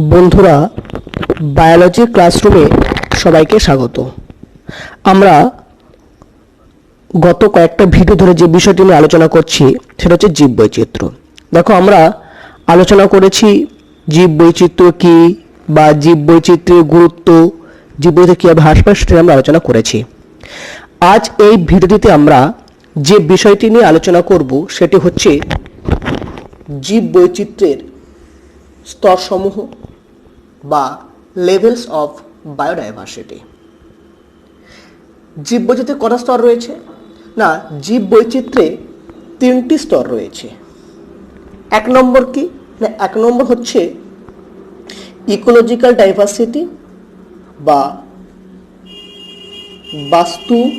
বন্ধুরা, বায়োলজি ক্লাসরুমে সবাইকে স্বাগত। আমরা গত কয়েকটা ভিডিও ধরে যে বিষয়টি নিয়ে আলোচনা করছি সেটা হচ্ছে জীববৈচিত্র্য। দেখো, আমরা আলোচনা করেছি জীববৈচিত্র্য কী বা জীববৈচিত্র্যের গুরুত্ব, জীববৈচিত্র্য কীভাবে হ্রাস পায় সেটা আমরা আলোচনা করেছি। আজ এই ভিডিওটিতে আমরা যে বিষয়টি নিয়ে আলোচনা করব সেটি হচ্ছে জীববৈচিত্র্যের স্তরসমূহ বা লেভেলস অফ বায়োডাইভার্সিটি। জীববৈচিত্র্যের কটা স্তর রয়েছে? না, জীববৈচিত্র্যে তিনটি স্তর রয়েছে। এক নম্বর কি? না, এক নম্বর হচ্ছে ইকোলজিক্যাল ডাইভার্সিটি বা বাস্তুতান্ত্রিক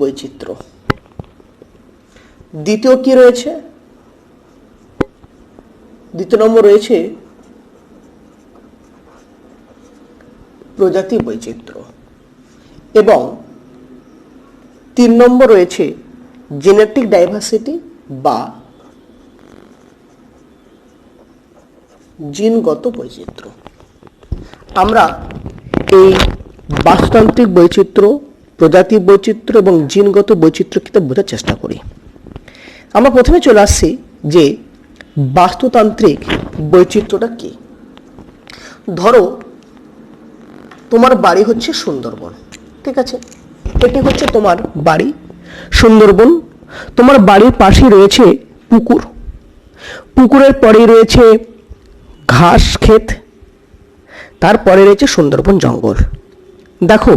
বৈচিত্র্য। দ্বিতীয় কি রয়েছে? দ্বিতীয় নম্বর রয়েছে প্রজাতি বৈচিত্র্য এবং তিন নম্বর রয়েছে জেনেটিক ডাইভার্সিটি বা জিনগত বৈচিত্র্য। আমরা এই বাস্তুতান্ত্রিক বৈচিত্র্য, প্রজাতি বৈচিত্র্য এবং জিনগত বৈচিত্র্যকে বোঝার চেষ্টা করি। আমরা প্রথমে চলে আসছি যে বাস্তুতান্ত্রিক বৈচিত্র্যটা কি। ধরো, তোমার বাড়ি হচ্ছে সুন্দরবন, ঠিক আছে? এটি হচ্ছে তোমার বাড়ি সুন্দরবন। তোমার বাড়ির পাশে রয়েছে পুকুর, পুকুরের পরেই রয়েছে ঘাস ক্ষেত, তারপরে রয়েছে সুন্দরবন জঙ্গল। দেখো,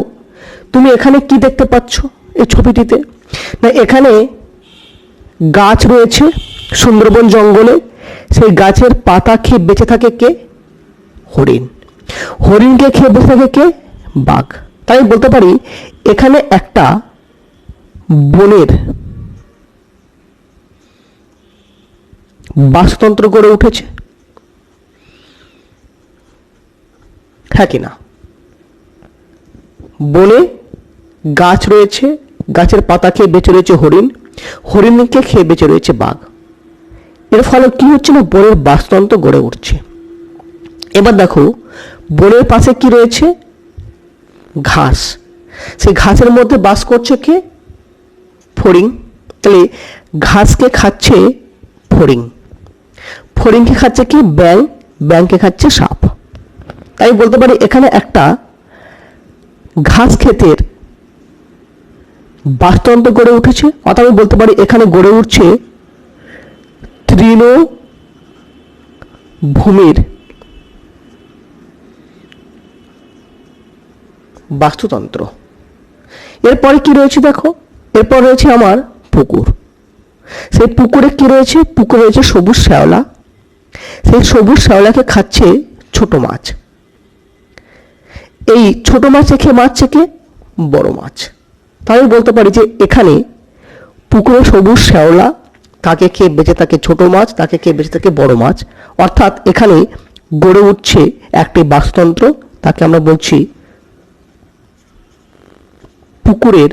তুমি এখানে কি দেখতে পাচ্ছ এই ছবিটিতে? না, এখানে গাছ রয়েছে সুন্দরবন জঙ্গলে। সেই গাছের পাতা খেয়ে বেঁচে থাকে কে? হরিণ। হরিণকে খেয়ে বেঁচে থাকে কে? বাঘ। তাই বলতে পারি এখানে একটা বনের বাস্তুতন্ত্র গড়ে উঠেছে, হ্যাঁ কি না? বনে গাছ রয়েছে, গাছের পাতা খেয়ে বেঁচে রয়েছে হরিণ, হরিণকে খেয়ে বেঁচে রয়েছে বাঘ। এর ফলে কি হচ্ছে না, বনের বাস্তুতন্ত্র গড়ে উঠছে। এবার দেখো, বনের পাশে কি রয়েছে? ঘাস। সেই ঘাসের মধ্যে বাস করছে কে? ফড়িং। তাহলে ঘাসকে খাচ্ছে ফড়িং, ফড়িংকে খাচ্ছে কি? ব্যাঙ, ব্যাঙকে খাচ্ছে সাপ। তাই বলতে পারি এখানে একটা ঘাস ক্ষেতের বাস্তুতন্ত্র গড়ে উঠেছে। অর্থাৎ আমি বলতে পারি এখানে গড়ে উঠছে তৃণভূমির বাস্তুতন্ত্র। এরপরে কি রয়েছে দেখো, এরপর রয়েছে আমার পুকুর। সেই পুকুরে কি রয়েছে? পুকুরে রয়েছে সবুজ শ্যাওলা। সেই সবুজ শ্যাওলাকে খাচ্ছে ছোট মাছ। এই ছোট মাছ খেয়ে মারছে কে? বড় মাছ। তাই বলতে পারি যে এখানে পুকুরে সবুজ শ্যাওলা, তাকে খেয়ে বেঁচে থাকে ছোট মাছ, তাকে খেয়ে বেঁচে থাকে বড় মাছ। অর্থাৎ এখানে গড়ে উঠছে একটি বাস্তুতন্ত্র, তাকে আমরা বলছি পুকুরের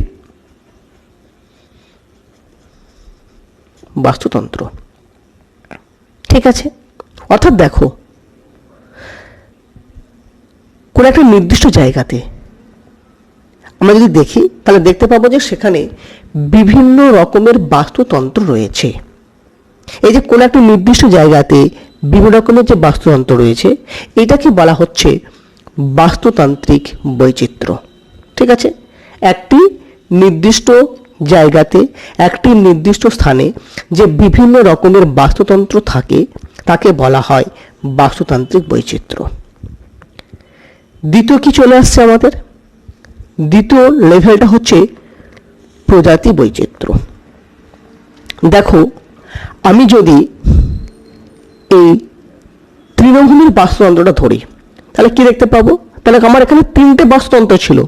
বাস্তুতন্ত্র, ঠিক আছে? অর্থাৎ দেখো, কোন একটা নির্দিষ্ট জায়গাতে আমরা যদি দেখি তাহলে দেখতে পাবো যে সেখানে বিভিন্ন রকমের বাস্তুতন্ত্র রয়েছে। এই যে কোন একটা নির্দিষ্ট জায়গাতে বিভিন্ন রকমের যে বাস্তুতন্ত্র রয়েছে, এটাকে বলা হচ্ছে বাস্তুতান্ত্রিক বৈচিত্র্য, ঠিক আছে? একটি নির্দিষ্ট জায়গাতে, একটি নির্দিষ্ট স্থানে যে বিভিন্ন রকমের বাস্তুতন্ত্র থাকে তাকে বলা হয় বাস্তুতান্ত্রিক বৈচিত্র্য। দ্বিতীয় কি চলে আসছে আমাদের? দ্বিতীয় লেভেলটা হচ্ছে প্রজাতি বৈচিত্র্য। দেখো, আমি যদি এই তৃণভূমির বাস্তুতন্ত্রটা ধরি তাহলে কি দেখতে পাবো? তাহলে আমার এখানে তিনটে বাস্তুতন্ত্র ছিল,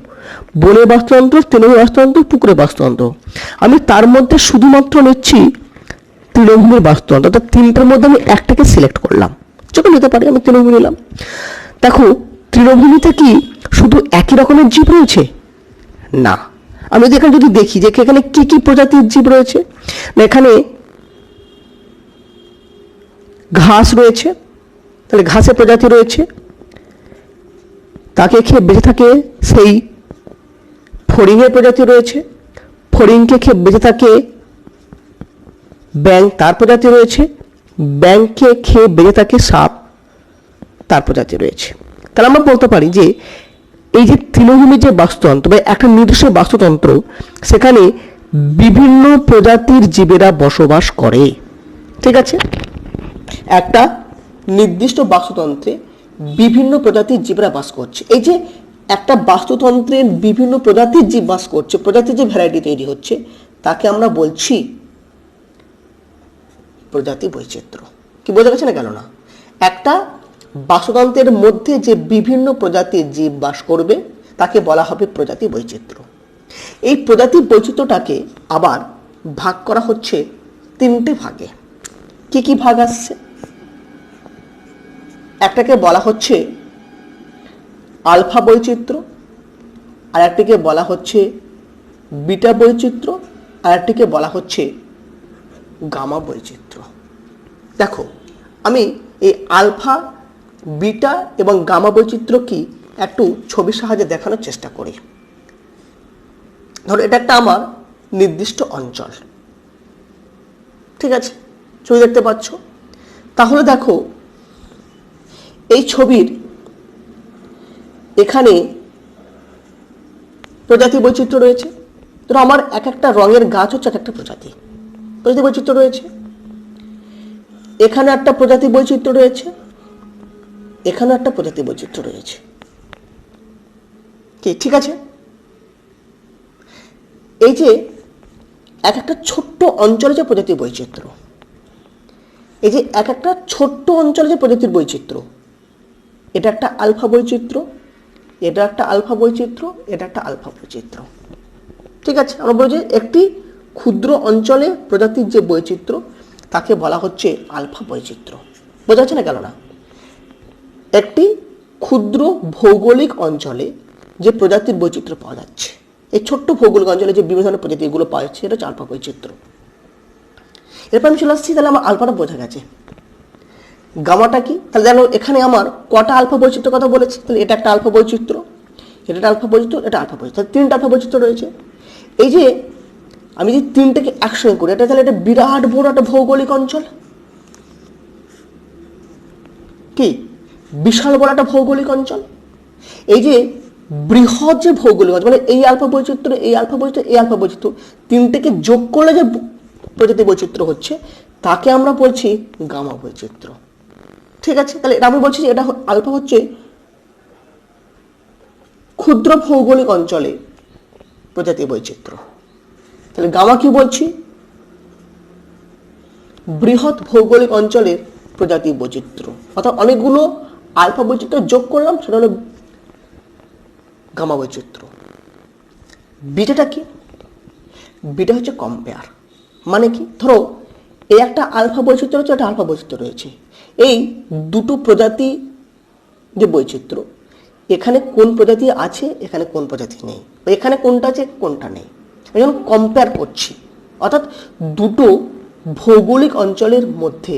বনের বাস্তুতন্ত্র, তৃণভূমির বাস্তুতন্ত্র, পুকুরের বাস্তুতন্ত্র। আমি তার মধ্যে শুধুমাত্র নিচ্ছি তৃণভূমির বাস্তুতন্ত্র, অর্থাৎ তিনটার মধ্যে আমি একটাকে সিলেক্ট করলাম। যখন নিতে পারি আমি তৃণভূমি নিলাম। দেখো, তৃণভূমিতে কি শুধু একই রকমের জীব রয়েছে? না, আমি যদি এখানে যদি দেখি যে এখানে কি কি প্রজাতির জীব রয়েছে, না এখানে ঘাস রয়েছে, তাহলে ঘাসের প্রজাতি রয়েছে, তাকে খেয়ে বেঁচে থাকে সেই ফড়িংয়ের প্রজাতি রয়েছে, ফড়িংকে খেয়ে বেঁচে থাকে ব্যাঙ, তার প্রজাতি রয়েছে, ব্যাঙকে খেয়ে বেঁচে থাকে সাপ, তার প্রজাতি রয়েছে। তাহলে আমরা বলতে পারি যে এই যে তৃণভূমির যে বাস্তুতন্ত্র বা একটা নির্দিষ্ট বাস্তুতন্ত্র, সেখানে বিভিন্ন প্রজাতির জীবেরা বসবাস করে। ঠিক আছে, একটা নির্দিষ্ট বাস্তুতন্ত্রে বিভিন্ন প্রজাতির জীবরা বাস করছে। এই যে একটা বাস্তুতন্ত্রের বিভিন্ন প্রজাতির জীব বাস করছে, প্রজাতির যে ভ্যারাইটি তৈরি হচ্ছে, তাকে আমরা বলছি প্রজাতি বৈচিত্র্য। কি বোঝা গেছে না? গেল না? একটা বাস্তুতন্ত্রের মধ্যে যে বিভিন্ন প্রজাতির জীব বাস করবে তাকে বলা হবে প্রজাতি বৈচিত্র্য। এই প্রজাতি বৈচিত্র্যটাকে আবার ভাগ করা হচ্ছে তিনটে ভাগে। কি কি ভাগ আসছে? একটাকে বলা হচ্ছে আলফা বৈচিত্র্য, আর একটিকে বলা হচ্ছে বিটা বৈচিত্র্য, আর একটিকে বলা হচ্ছে গামা বৈচিত্র্য। দেখো, আমি এই আলফা, বিটা এবং গামা বৈচিত্র্য কি একটু ছবির সাহায্যে দেখানোর চেষ্টা করি। ধরো এটা একটা আমার নির্দিষ্ট অঞ্চল, ঠিক আছে, ছবি দেখতে পাচ্ছ। তাহলে দেখো এই ছবির এখানে প্রজাতি বৈচিত্র্য রয়েছে। ধরো আমার এক একটা রঙের গাছ হচ্ছে এক একটা প্রজাতি বৈচিত্র্য রয়েছে। এখানে একটা প্রজাতি বৈচিত্র্য রয়েছে, এখানে একটা প্রজাতি বৈচিত্র্য রয়েছে। কি ঠিক আছে? এই যে এক একটা ছোট্ট অঞ্চলে যে প্রজাতির বৈচিত্র্য, এই যে এক একটা ছোট্ট অঞ্চলে যে প্রজাতির বৈচিত্র্য, এটা একটা আলফা বৈচিত্র্য, এটা একটা আলফা বৈচিত্র্য, এটা একটা আলফা বৈচিত্র্য। ঠিক আছে, আমরা বলছি একটি ক্ষুদ্র অঞ্চলে প্রজাতির যে বৈচিত্র্য তাকে বলা হচ্ছে আলফা বৈচিত্র্য। বোঝা যাচ্ছে না? গেল না? একটি ক্ষুদ্র ভৌগোলিক অঞ্চলে যে প্রজাতির বৈচিত্র্য পাওয়া যাচ্ছে, এই ছোট্ট ভৌগোলিক অঞ্চলে যে বিভিন্ন ধরনের প্রজাতিগুলো পাওয়া যাচ্ছে, এটা হচ্ছে আলফা বৈচিত্র্য। এরপর আমি চলে আসছি, তাহলে আমার আলফাটা বোঝা গেছে। গামাটা কি? তাহলে জানো এখানে আমার কটা আলফা বৈচিত্র্য কথা বলেছি। তাহলে এটা একটা আলফা বৈচিত্র্য, এটা একটা আলফা বৈচিত্র্য, এটা আলফা বৈচিত্র্য, তিনটা আলফা বৈচিত্র্য রয়েছে। এই যে আমি যদি তিনটাকে একসঙ্গে করি, এটা তাহলে এটা বিরাট বড় একটা ভৌগোলিক অঞ্চল। কি বিশাল বড় একটা ভৌগোলিক অঞ্চল। এই যে বৃহৎ যে ভৌগোলিক অঞ্চল, মানে এই আলফা বৈচিত্র্য, এই আলফা বৈচিত্র্য, এই আলফা বৈচিত্র্য, তিনটাকে যোগ করলে যে প্রজাতি বৈচিত্র্য হচ্ছে, তাকে আমরা বলছি গামা বৈচিত্র্য। ঠিক আছে, তাহলে এটা আমি বলছি যে এটা আলফা হচ্ছে ক্ষুদ্র ভৌগোলিক অঞ্চলে প্রজাতি বৈচিত্র্য। তাহলে গামা কি বলছি? বৃহৎ ভৌগোলিক অঞ্চলের প্রজাতি বৈচিত্র্য। অর্থাৎ অনেকগুলো আলফা বৈচিত্র্য যোগ করলাম, সেটা হলো গামা বৈচিত্র্য। বিটাটা কি? বিটা হচ্ছে কম্পেয়ার। মানে কি? ধরো এই একটা আলফা বৈচিত্র্য রয়েছে, একটা আলফা বৈচিত্র্য রয়েছে। এই দুটো প্রজাতি যে বৈচিত্র্য, এখানে কোন প্রজাতি আছে, এখানে কোন প্রজাতি নেই, এখানে কোনটা আছে, কোনটা নেই, এই জন্য কম্পেয়ার করছি। অর্থাৎ দুটো ভৌগোলিক অঞ্চলের মধ্যে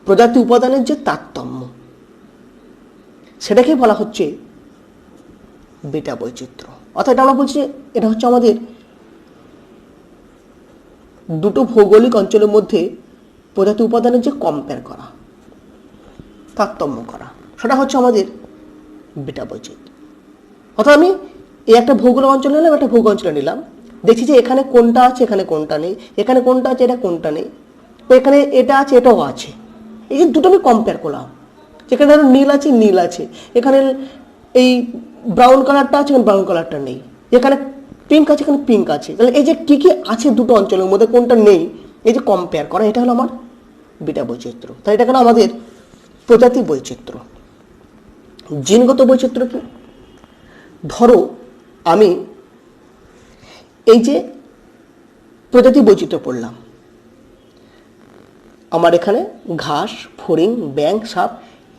প্রজাতি উপাদানের যে তারতম্য, সেটাকে বলা হচ্ছে বিটা বৈচিত্র্য। অর্থাৎ এটা আমরা বলছি এটা হচ্ছে আমাদের দুটো ভৌগোলিক অঞ্চলের মধ্যে প্রজাতি উপাদানের যে কম্পেয়ার করা, তারতম্য করা, সেটা হচ্ছে আমাদের বিটা বৈচিত্র্য। অর্থাৎ আমি এই একটা ভৌগোলিক অঞ্চল নিলাম, একটা ভৌগোলিক অঞ্চলে নিলাম, দেখছি যে এখানে কোনটা আছে, এখানে কোনটা নেই, এখানে কোনটা আছে, এটা কোনটা নেই, এখানে এটা আছে, এটাও আছে। এই যে দুটো আমি কম্পেয়ার করলাম, যেখানে নীল আছে, নীল আছে, এখানে এই ব্রাউন কালারটা আছে, এখানে ব্রাউন কালারটা নেই, এখানে পিঙ্ক আছে, এখানে পিঙ্ক আছে। তাহলে এই যে কি কি আছে দুটো অঞ্চলের মধ্যে, কোনটা নেই, এই যে কম্পেয়ার করা, এটা হলো আমার বিটা বৈচিত্র্য। তাই এটা হলো আমাদের প্রজাতি বৈচিত্র্য। জিনগত বৈচিত্র্য কি? ধরো আমি এই যে প্রজাতি বৈচিত্র্য পড়লাম, আমার এখানে ঘাস, ফড়িং, ব্যাঙ, সাপ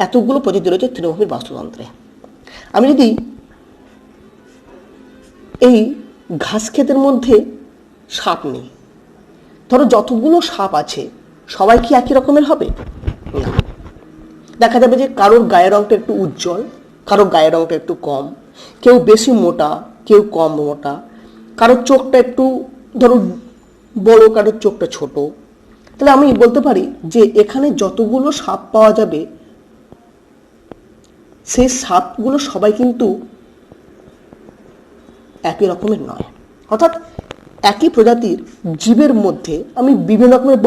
এতগুলো প্রজাতি রয়েছে তৃণভূমির বাস্তুতন্ত্রে। আমি যদি এই ঘাস ক্ষেতের মধ্যে সাপ নিই, ধরো যতগুলো সাপ আছে সবাই কি একই রকমের হবে? না। দেখা যাবে যে কারোর গায়ের রংটা একটু উজ্জ্বল, কারোর গায়ের রংটা একটু কম, কেউ বেশি মোটা, কেউ কম মোটা, কারোর চোখটা একটু ধরো বড়, কারোর চোখটা ছোট। তাহলে আমি বলতে পারি যে এখানে যতগুলো সাপ পাওয়া যাবে সেই সাপগুলো সবাই কিন্তু একই রকমের নয়। অর্থাৎ একই প্রজাতির জীবের মধ্যে আমি বিভিন্ন রকমের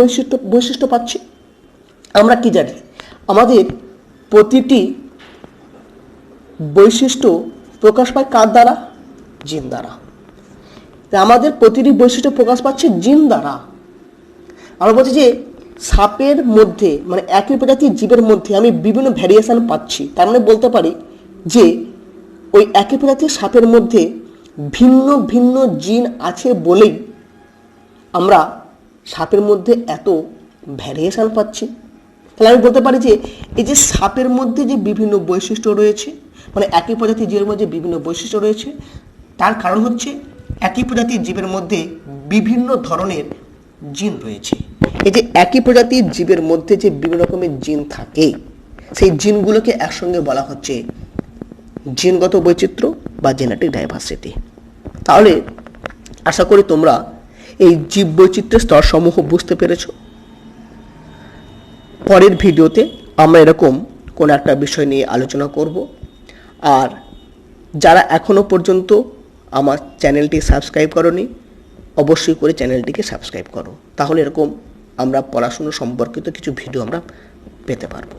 বৈশিষ্ট্য পাচ্ছি। আমরা কি জানি, আমাদের প্রতিটি বৈশিষ্ট্য প্রকাশ পায় কার দ্বারা? জিন দ্বারা। আমাদের প্রতিটি বৈশিষ্ট্য প্রকাশ পাচ্ছে জিন দ্বারা। আমরা বলছি যে সাপের মধ্যে, মানে একই প্রজাতির জীবের মধ্যে আমি বিভিন্ন ভ্যারিয়েশন পাচ্ছি। তার মানে বলতে পারি যে ওই একই প্রজাতির সাপের মধ্যে ভিন্ন ভিন্ন জিন আছে বলেই আমরা সাপের মধ্যে এত ভ্যারিয়েশন পাচ্ছি। তাহলে আমি বলতে পারি যে এই যে সাপের মধ্যে যে বিভিন্ন বৈশিষ্ট্য রয়েছে, মানে একই প্রজাতির জীবের মধ্যে বিভিন্ন বৈশিষ্ট্য রয়েছে, তার কারণ হচ্ছে একই প্রজাতির জীবের মধ্যে বিভিন্ন ধরনের জিন রয়েছে। এই যে একই প্রজাতির জীবের মধ্যে যে বিভিন্ন রকমের জিন থাকে, সেই জিনগুলোকে একসঙ্গে বলা হচ্ছে জিনগত বৈচিত্র্য বা জেনেটিক ডাইভার্সিটি। তাহলে আশা করি তোমরা এই জীব বৈচিত্র্যের স্তরসমূহ বুঝতে পেরেছ। পরের ভিডিওতে আমরা এরকম কোনো একটা বিষয় নিয়ে আলোচনা করব। আর যারা এখনো পর্যন্ত আমার চ্যানেলটি সাবস্ক্রাইব করনি, অবশ্যই করে চ্যানেলটিকে সাবস্ক্রাইব করো, তাহলে এরকম আমরা পড়াশুনো সম্পর্কিত কিছু ভিডিও আমরা পেতে পারবো।